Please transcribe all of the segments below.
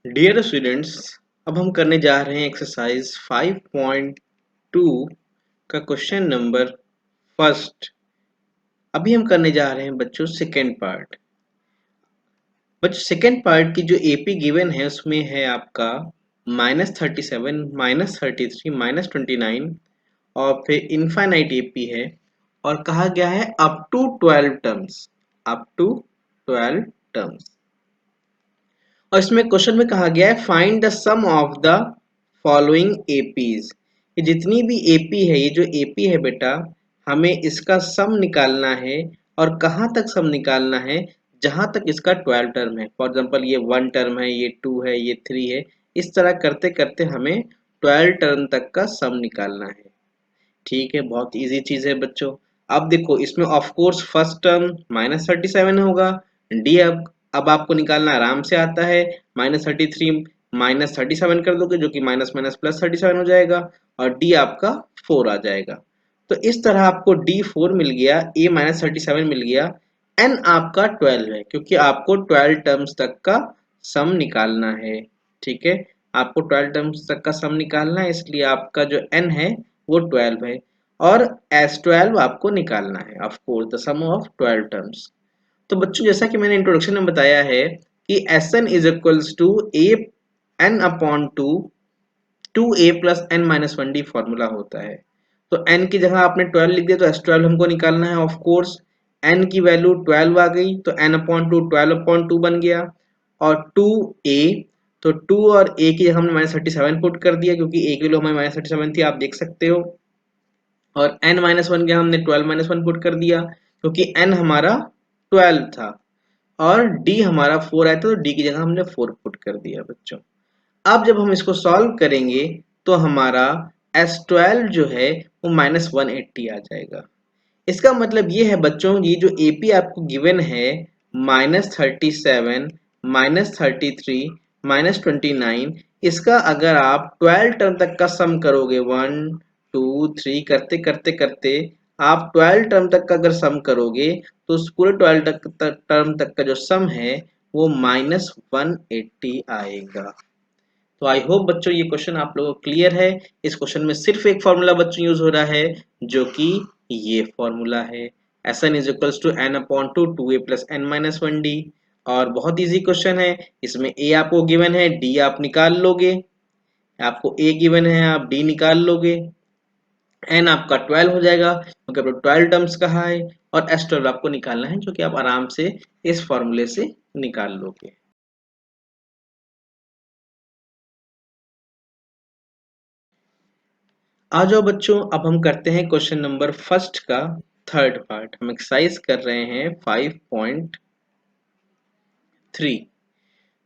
Dear students, अब हम करने जा रहे हैं एक्सरसाइज 5.2 का क्वेश्चन नंबर फर्स्ट। अभी हम करने जा रहे हैं बच्चों सेकेंड पार्ट। बच्चों सेकेंड पार्ट की जो एपी गिवन है उसमें है आपका -37, -33, -29 और फिर इनफाइनाइट एपी है और कहा गया है up to 12 terms. Up to 12 terms. और इसमें क्वेश्चन में कहा गया है find the sum of the following APs. ये जितनी भी एपी है, ये जो एपी है बेटा, हमें इसका सम निकालना है। और कहाँ तक सम निकालना है? जहां तक इसका 12 टर्म है। फॉर एग्जांपल ये 1 टर्म है, ये 2 है, ये 3 है। इस तरह करते करते हमें 12 टर्म तक का सम निकालना है। ठीक है, बहुत इजी चीज है बच्चों। अब देखो इसमें ऑफ कोर्स फर्स्ट टर्म -37 होगा। डी अब आपको निकालना आराम से आता है। -33 -37 कर दोगे जो कि माइनस माइनस प्लस 37 हो जाएगा और डी आपका 4 आ जाएगा। तो इस तरह आपको डी 4 मिल गया, ए -37 मिल गया, एन आपका 12 है क्योंकि आपको 12 टर्म्स तक का सम निकालना है। ठीक है, आपको 12 टर्म्स तक का सम निकालना है, इसलिए आपका जो एन है वो 12 है और S12 आपको निकालना है। Of course the sum of 12 terms. तो बच्चों जैसा कि मैंने इंट्रोडक्शन में बताया है कि Sn is equals to a n upon two A plus N minus 1 D formula होता है। तो n की जगह आपने 12 लिख दिया तो S12 हमको निकालना है। ऑफ कोर्स n की वैल्यू 12 आ गई तो n अपॉन टू 12 अपॉन 2 बन गया और 2a, तो 2 और a की जगह हमने -37 पुट कर दिया क्योंकि a की वैल्यू हमारी -37 थी, आप देख सकते हो। और n-1 के हमने 12-1 पुट कर दिया क्योंकि n हमारा 12 था और d हमारा 4 आया था तो d की जगह हमने 4 पुट कर दिया बच्चों। अब जब हम इसको सॉल्व करेंगे तो हमारा S12 जो है वो -180 आ जाएगा। इसका मतलब ये है बच्चों, ये जो AP आपको गिवन है -37, -33, -29, इसका अगर आप 12 टर्म तक का सम करोगे 1 2 3 करते करते करते आप 12 टर्म तक का अगर सम करोगे तो उस पूरे 12 टर्म तक का जो सम है वो -180 आएगा। तो आई होप बच्चों ये क्वेश्चन आप लोगों को क्लियर है। इस क्वेश्चन में सिर्फ एक फॉर्मूला बच्चों यूज हो रहा है जो कि ये फॉर्मूला है Sn is equals to n upon two A plus N minus 1 d. और बहुत इजी क्वेश्चन है। इसमें a आपको गिवन है, d आप निकाल लोगे। आपको a गिवन है, आप d निकाल लोगे। n आपका 12 हो जाएगा क्योंकि आपको 12 टर्म्स कहा है और S12 आपको निकालना है जो कि आप आराम से इस फॉर्मूले से निकाल लोगे। आ जाओ बच्चों, अब हम करते हैं क्वेश्चन नंबर फर्स्ट का थर्ड पार्ट। हम एक्सरसाइज कर रहे हैं 5.3।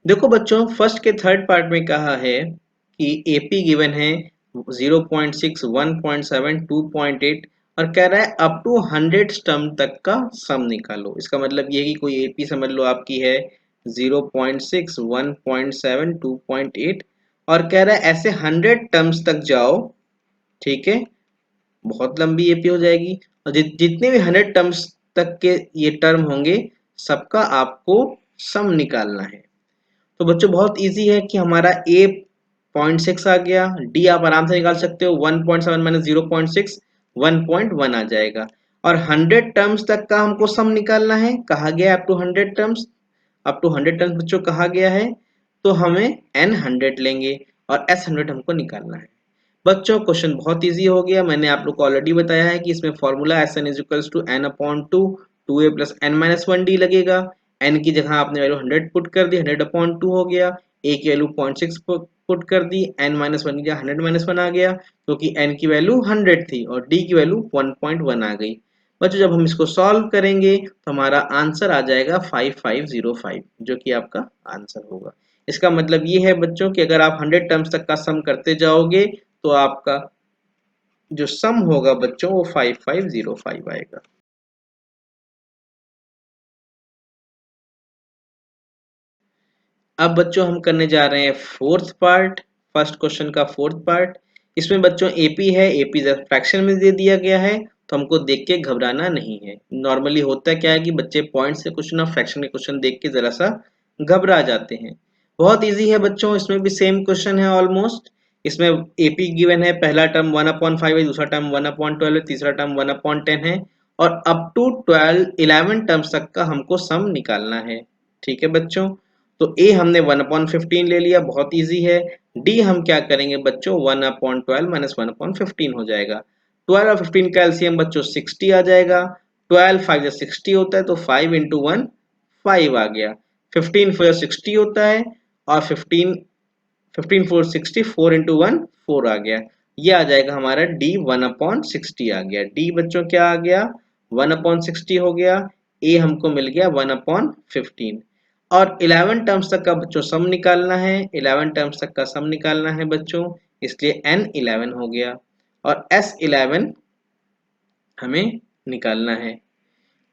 देखो बच्चों, फर्स्ट के थर्ड पार्ट में कहा है कि एपी गिवन है 0.6, 1.7, 2.8 और कह रहा है अप टू 100 टर्म तक का सम निकालो। इसका मतलब ये है कि कोई एपी समझ लो आपकी है 0.6, 1.7, 2.8 और कह रहा है ऐसे 100 टर्म्स तक जाओ। ठीक है, बहुत लंबी एपी हो जाएगी और जितने भी 100 टर्म्स तक के ये टर्म होंगे सबका आपको सम निकालना है। तो बच्चों बहुत इजी है कि हमारा a 0.6 आ गया, d आप आराम से निकाल सकते हो 1.7 माइनस 0.6 1.1 आ जाएगा। और 100 टर्म्स तक का हमको सम निकालना है, कहा गया up to 100 terms. Up to 100 terms बच्चों कहा गया है तो हमें n 100 लेंगे और s 100 हमको निकालना है। बच्चों क्वेश्चन बहुत इजी हो गया। मैंने आप लोग को ऑलरेडी बताया है कि इसमें formula Sn is equals to n upon two A plus N minus 1 d लगेगा। n की जगह आपने वैल्यू 100 पुट कर दी, 100 अपॉन 2 हो गया। a की वैल्यू 0.6 पुट कर दी, n माइनस 1 की जगह 100 माइनस 1 आ गया क्योंकि n की वैल्यू 100 थी और d की वैल्यू 1.1 आ गई। बच्चों जब हम इसको सॉल्व करेंगे तो हमारा आंसर आ जाएगा 5505 जो कि आपका आंसर होगा। इसका मतलब ये है बच्चों कि अगर आप 100 टर्म्स तक का सम करते जाओगे तो आपका जो सम होगा बच्चों वो 5505 आएगा। अब बच्चों हम करने जा रहे हैं फोर्थ पार्ट, फर्स्ट क्वेश्चन का फोर्थ पार्ट। इसमें बच्चों एपी है, एपी फ्रैक्शन में दे दिया गया है तो हमको देख के घबराना नहीं है। नॉर्मली होता क्या है कि बच्चे पॉइंट से क्वेश्चन और फ्रैक्शन के क्वेश्चन देख के जरा सा घबरा जाते हैं। बहुत इजी है बच्चों, इसमें भी सेम क्वेश्चन है ऑलमोस्ट। इसमें एपी गिवन है, पहला टर्म 1/5 है, दूसरा टर्म 1/12 है, तीसरा टर्म 1/10 है, और अप टू 11 टर्म्स तक का हमको सम निकालना है। ठीक है बच्चों, तो ए हमने 1/15 ले लिया, बहुत इजी है। डी हम क्या करेंगे बच्चों, 1/12 माइनस 1/15 हो जाएगा। 12 और 15 का एलसीएम बच्चों 60 आ जाएगा। 12 5 60 होता है, तो 5 इंटू 1 5 आ गया। 15 4 60 होता है, और 15 4 60, 4 इंटू 1 4 आ गया। ये आ जाएगा हमारा डी 1/60 आ गया। डी बच्चों क्या आ गया, 1/60 हो गया। ए हमको मिल गया 1/15। और 11 टर्म्स तक का बच्चों सम निकालना है, 11 टर्म्स तक का सम निकालना है बच्चों, इसलिए n 11 हो गया, और s 11 हमें निकालना है।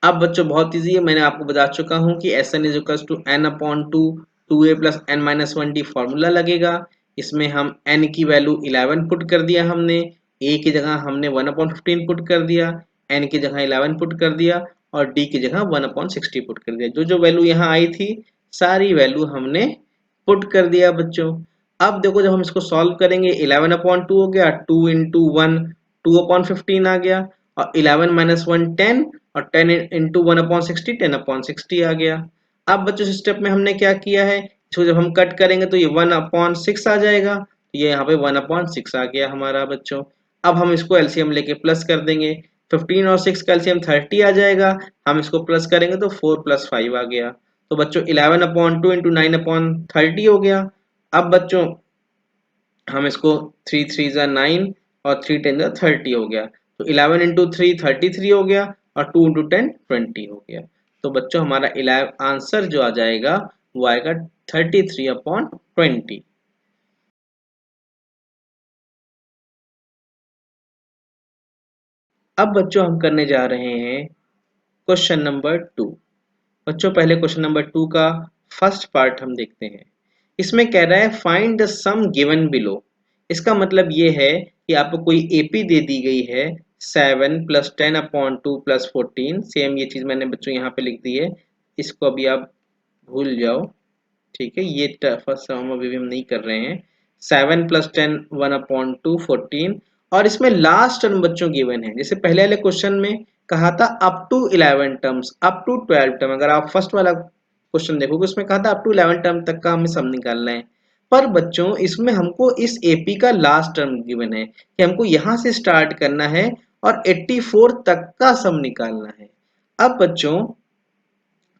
अब बच्चों बहुत इजी है, मैंने आपको बता चुका हूं कि S n is equal to n upon two, 2a plus N minus 1d formula लगेगा। इसमें हम n की वैल्यू 11 पुट कर दिया हमने, a की जगह हमने 1/15 पुट कर दिया, n की जगह 11 पुट कर दिया, और d की जगह 1/60 पुट कर दिया। जो जो वैल्यू यहाँ आई थी सारी वैल्यू हमने पुट कर दिया बच्चों। अब देखो जब हम इसको सॉल्व करेंगे, 11/2 हो गया, 2 इंटू 1 2/15 आ गया, और 11 माइनस 1 10, और 10 इंटू 1/60 10/60 आ गया। अब बच्चों इस स्टेप में हमने क्या किया है, इसको जब हम कट करेंगे तो ये 1/6 आ जाएगा, तो ये यहाँ पे 1/6 आ गया हमारा बच्चों। अब हम इसको एलसीएम लेके प्लस कर देंगे, 15 और 6 का एलसीएम 30 आ जाएगा, हम इसको प्लस करेंगे तो 4 प्लस 5 आ गया। तो बच्चों 11/2 इंटू 9/30 हो गया। अब बच्चों हम इसको 3 3 जा 9, और 3 10 जा 30 हो गया, तो 11 इंटू 3 33 हो गया, और 2 इंटू 10 20 हो गया। तो बच्चों हमारा 11 आंसर जो आ जाएगा वो आएगा 33/20। अब बच्चों हम करने जा रहे हैं क्वेश्चन नंबर 2। बच्चों पहले क्वेश्चन नंबर 2 का फर्स्ट पार्ट हम देखते हैं। इसमें कह रहा है find the sum given below. इसका मतलब ये है कि आपको कोई एपी दे दी गई है, 7 प्लस 10/2 प्लस 14। सेम ये चीज मैंने बच्चों यहाँ पे लिख दी है, इसको अभी आप भूल जाओ। ठीक है, ये फर्स्ट सम अभी भी हम नहीं कर रहे हैं। 7 प्लस 10 1/2 14, और इसमें लास्ट टर्म बच्चों गिवन है, जैसे पहले वाले क्वेश्चन में कहा था up to 11 terms, up to 12 term. अगर आप फर्स्ट वाला क्वेश्चन देखोगे उसमें कहा था अप टू 11 टर्म तक का हमें सम निकालना है। पर बच्चों इसमें हमको इस एपी का लास्ट टर्म गिवन है कि हमको यहां से स्टार्ट करना है और 84 तक का सम निकालना है। अब बच्चों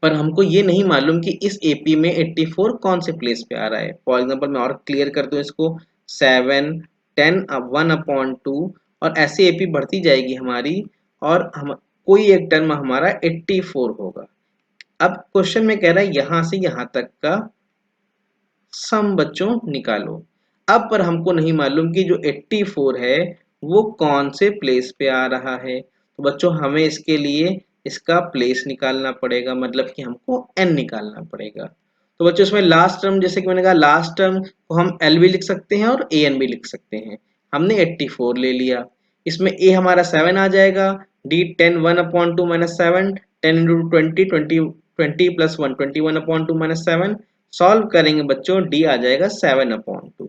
पर हमको ये नहीं मालूम कि इस एपी में 84 कौन से प्लेस पे आ रहा है। फॉर एग्जांपल मैं और क्लियर कर दूं इसको, 7 10 अब 1/2, और ऐसे एपी बढ़ती जाएगी हमारी, और हम कोई एक टर्म हमारा 84 होगा। अब क्वेश्चन में कह रहा है यहां से यहां तक का सम बच्चों निकालो। अब पर हमको नहीं मालूम कि जो 84 है वो कौन से प्लेस पे आ रहा है, तो बच्चों हमें इसके लिए इसका प्लेस निकालना पड़ेगा, मतलब कि हमको n निकालना पड़ेगा। तो बच्चों इसमें लास्ट टर्म, जैसे कि मैंने कहा लास्ट टर्म को हम l भी लिख सकते हैं और an भी लिख सकते हैं। हमने 84 ले लिया, इसमें a हमारा 7 आ जाएगा, d 10 1/2 minus 7, 10 into 20 20 20 plus 1 21/2 minus 7। Solve करेंगे बच्चों, d आ जाएगा 7/2।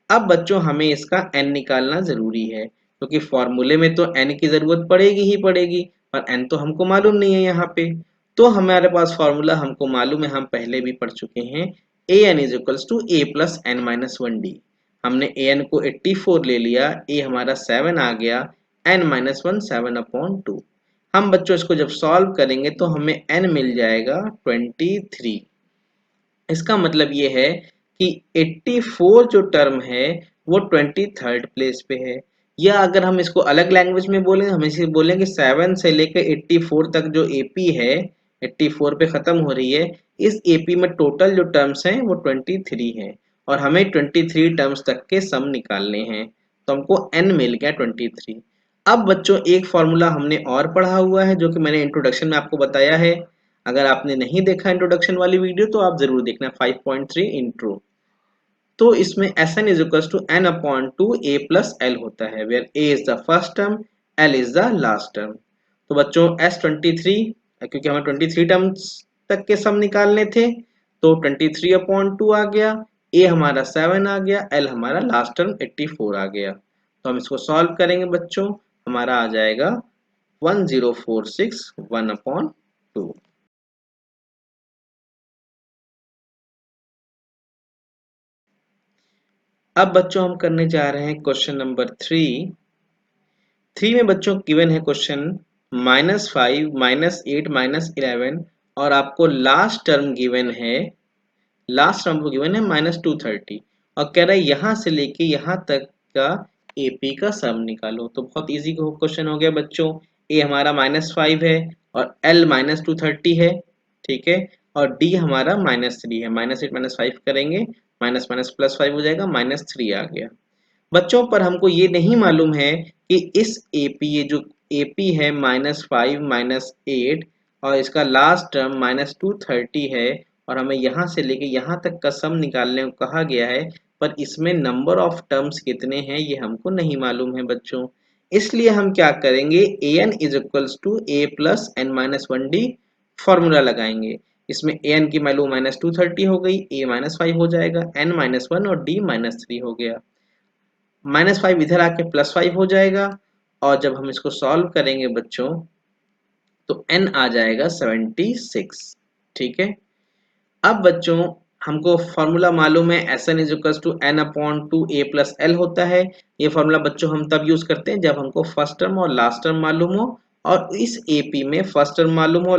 अब बच्चों हमें इसका n निकालना जरूरी है, क्योंकि फॉर्मूले में तो n की जरूरत पड़ेगी ही पड़ेगी, पर n तो हमको मालूम नहीं है यहाँ पे। तो हमारे पास फॉर्मूला हमको मालूम है, हम पहले भी पढ़ चुके हैं, a n is equals to a plus n minus 1d। हमने a n को 84 ले लिया, a हमारा 7 आ गया, n माइनस 1 7/2। हम बच्चों इसको जब सॉल्व करेंगे तो हमें n मिल जाएगा 23। इसका मतलब ये है कि 84 जो टर्म है वो 23rd प्लेस पे है। या अगर हम इसको अलग लैंग्वेज में बोलें, हम इसे बोलेंगे 7 से लेकर 84 तक जो एपी है, 84 पे खत्म हो रही है, इस एपी में टोटल जो टर्म्स हैं वो 23 हैं, और हमें 23 टर्म्स तक के सम निकालने हैं। तो हमको n मिल गया 23। अब बच्चों एक फॉर्मूला हमने और पढ़ा हुआ है जो कि मैंने इंट्रोडक्शन में आपको बताया है। अगर आपने नहीं देखा इंट्रोडक्शन वाली वीडियो तो आप जरूर देखना, 5.3 इंट्रो। तो इसमें Sn is equal to n upon two a plus l होता है, where a is the first term, l is the last term. तो बच्चों S23, क्योंकि हमें 23 टर्म्स तक के सम निकालने थे, तो 23/2 आ गया, ए हमारा 7 आ गया, एल हमारा लास्ट टर्म 84 आ गया। तो हम इसको सॉल्व करेंगे बच्चों, हमारा आ जाएगा 1046 1/2। अब बच्चों हम करने जा रहे हैं क्वेश्चन नंबर 3 में बच्चों गिवन है क्वेश्चन -5 -8 -11 और आपको लास्ट टर्म गिवन है, लास्ट टर्म को गिवन है -230 और कह रहा है यहाँ से लेके यहाँ तक का एपी का सम निकालो। तो बहुत इजी क्वेश्चन हो गया बच्चों। ए हमारा -5 है और एल -230 है, ठीक है, और डी हमारा -3 है। -8 -5 करेंगे, माइनस माइनस +5 हो जाएगा, -3 आ गया बच्चों। पर हमको ये नहीं मालूम है कि इस एपी, ये जो एपी है -5 -8 और इसका लास्ट टर्म -230 है और हमें यहाँ से लेके यहाँ तक का सम निकालने को कहा गया है, पर इसमें नंबर ऑफ टर्म्स कितने हैं ये हमको नहीं मालूम है बच्चों। इसलिए हम क्या करेंगे, A N is equals to A plus N minus 1 D formula लगाएंगे। इसमें ए एन की वैल्यू -230 हो गई, ए -5 हो जाएगा, एन -1 और डी -3 हो गया। -5 इधर आके +5 हो जाएगा और जब हम इसको सॉल्व करेंगे बच्चों तो n आ जाएगा 76, ठीक है। अब बच्चों हमको फॉर्मूला मालूम है Sn is equal to n/2 a plus l होता है। ये फॉर्मूला बच्चों हम तब यूज करते हैं जब हमको फर्स्ट टर्म और लास्ट टर्म मालूम हो और इस एपी में फर्स्ट टर्म मालूम हो,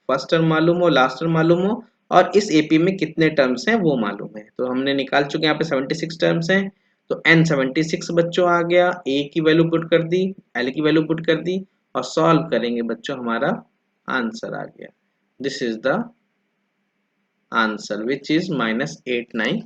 फर्स्ट टर्म मालूम हो, लास्ट टर्म मालूम हो और इस एपी में कितने टर्म्स हैं वो मालूम है। तो हमने निकाल चुके हैं, यहाँ पे 76 टर्म्स हैं। तो n 76 बच्चों आ गया, a की वैल्यू पुट कर दी, l की वैल्यू पुट कर दी और सॉल्व करेंगे बच्चों, हमारा आंसर आ गया। This is the answer which is -896।